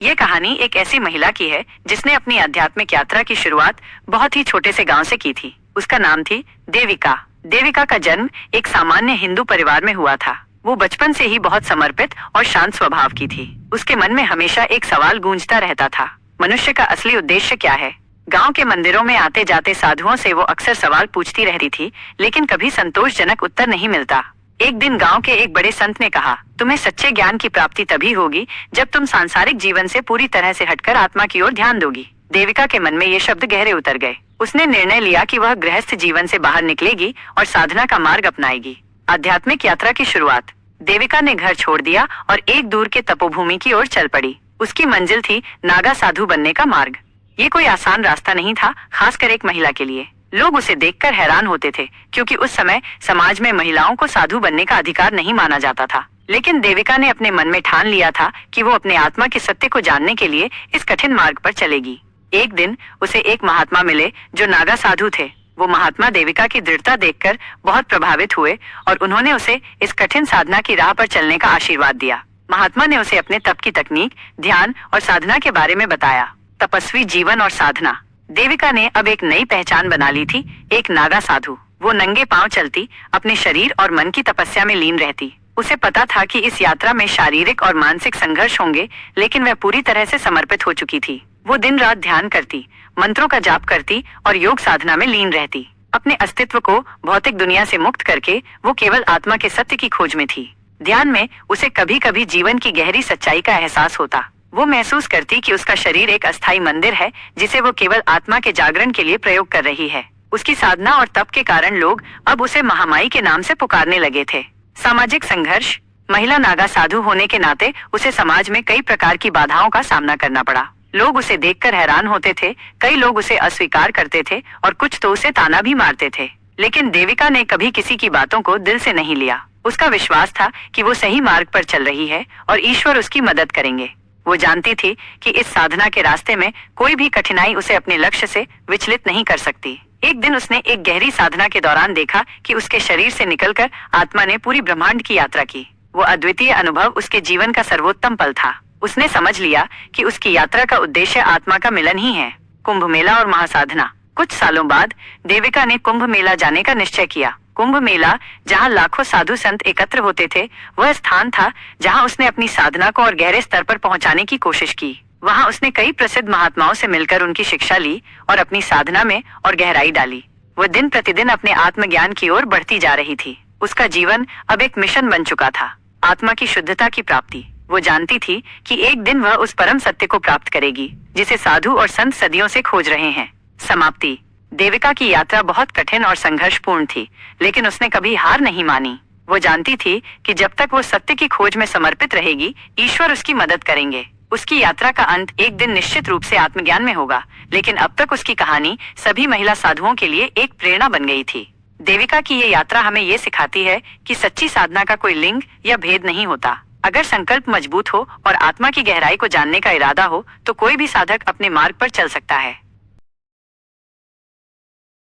ये कहानी एक ऐसी महिला की है जिसने अपनी आध्यात्मिक यात्रा की शुरुआत बहुत ही छोटे से गांव से की थी। उसका नाम थी देविका। देविका का जन्म एक सामान्य हिंदू परिवार में हुआ था। वो बचपन से ही बहुत समर्पित और शांत स्वभाव की थी। उसके मन में हमेशा एक सवाल गूंजता रहता था, मनुष्य का असली उद्देश्य क्या है। गांव के मंदिरों में आते जाते साधुओं से वो अक्सर सवाल पूछती रहती थी, लेकिन कभी संतोषजनक उत्तर नहीं मिलता। एक दिन गांव के एक बड़े संत ने कहा, तुम्हें सच्चे ज्ञान की प्राप्ति तभी होगी जब तुम सांसारिक जीवन से पूरी तरह से हटकर आत्मा की ओर ध्यान दोगी। देविका के मन में ये शब्द गहरे उतर गए। उसने निर्णय लिया कि वह गृहस्थ जीवन से बाहर निकलेगी और साधना का मार्ग अपनाएगी। आध्यात्मिक यात्रा की शुरुआत। देविका ने घर छोड़ दिया और एक दूर के तपोभूमि की ओर चल पड़ी। उसकी मंजिल थी नागा साधु बनने का मार्ग। ये कोई आसान रास्ता नहीं था, खासकर एक महिला के लिए। लोग उसे देखकर हैरान होते थे, क्योंकि उस समय समाज में महिलाओं को साधु बनने का अधिकार नहीं माना जाता था। लेकिन देविका ने अपने मन में ठान लिया था कि वो अपने आत्मा के सत्य को जानने के लिए इस कठिन मार्ग पर चलेगी। एक दिन उसे एक महात्मा मिले जो नागा साधु थे। वो महात्मा देविका की दृढ़ता देखकर बहुत प्रभावित हुए और उन्होंने उसे इस कठिन साधना की राह पर चलने का आशीर्वाद दिया। महात्मा ने उसे अपने तप की तकनीक, ध्यान और साधना के बारे में बताया। तपस्वी जीवन और साधना। देविका ने अब एक नई पहचान बना ली थी, एक नागा साधु। वो नंगे पांव चलती, अपने शरीर और मन की तपस्या में लीन रहती। उसे पता था कि इस यात्रा में शारीरिक और मानसिक संघर्ष होंगे, लेकिन वह पूरी तरह से समर्पित हो चुकी थी। वो दिन रात ध्यान करती, मंत्रों का जाप करती और योग साधना में लीन रहती। अपने अस्तित्व को भौतिक दुनिया से मुक्त करके वो केवल आत्मा के सत्य की खोज में थी। ध्यान में उसे कभी कभी जीवन की गहरी सच्चाई का एहसास होता। वो महसूस करती कि उसका शरीर एक अस्थायी मंदिर है जिसे वो केवल आत्मा के जागरण के लिए प्रयोग कर रही है। उसकी साधना और तप के कारण लोग अब उसे महामाई के नाम से पुकारने लगे थे। सामाजिक संघर्ष। महिला नागा साधु होने के नाते उसे समाज में कई प्रकार की बाधाओं का सामना करना पड़ा। लोग उसे देखकर हैरान होते थे, कई लोग उसे अस्वीकार करते थे और कुछ तो उसे ताना भी मारते थे। लेकिन देविका ने कभी किसी की बातों को दिल से नहीं लिया। उसका विश्वास था कि वो सही मार्ग पर चल रही है और ईश्वर उसकी मदद करेंगे। वो जानती थी कि इस साधना के रास्ते में कोई भी कठिनाई उसे अपने लक्ष्य से विचलित नहीं कर सकती। एक दिन उसने एक गहरी साधना के दौरान देखा कि उसके शरीर से निकलकर आत्मा ने पूरी ब्रह्मांड की यात्रा की। वो अद्वितीय अनुभव उसके जीवन का सर्वोत्तम पल था। उसने समझ लिया कि उसकी यात्रा का उद्देश्य आत्मा का मिलन ही है। कुंभ मेला और महासाधना। कुछ सालों बाद देविका ने कुंभ मेला जाने का निश्चय किया। कुंभ मेला, जहाँ लाखों साधु संत एकत्र होते थे, वह स्थान था जहाँ उसने अपनी साधना को और गहरे स्तर पर पहुँचाने की कोशिश की। वहाँ उसने कई प्रसिद्ध महात्माओं से मिलकर उनकी शिक्षा ली और अपनी साधना में और गहराई डाली। वह दिन प्रतिदिन अपने आत्मज्ञान की ओर बढ़ती जा रही थी। उसका जीवन अब एक मिशन बन चुका था, आत्मा की शुद्धता की प्राप्ति। वो जानती थी कि एक दिन वह उस परम सत्य को प्राप्त करेगी जिसे साधु और संत सदियों से खोज रहे हैं। समाप्ति। देविका की यात्रा बहुत कठिन और संघर्षपूर्ण थी, लेकिन उसने कभी हार नहीं मानी। वो जानती थी कि जब तक वो सत्य की खोज में समर्पित रहेगी, ईश्वर उसकी मदद करेंगे। उसकी यात्रा का अंत एक दिन निश्चित रूप से आत्मज्ञान में होगा, लेकिन अब तक उसकी कहानी सभी महिला साधुओं के लिए एक प्रेरणा बन गई थी। देविका की ये यात्रा हमें ये सिखाती है कि सच्ची साधना का कोई लिंग या भेद नहीं होता। अगर संकल्प मजबूत हो और आत्मा की गहराई को जानने का इरादा हो, तो कोई भी साधक अपने मार्ग पर चल सकता है।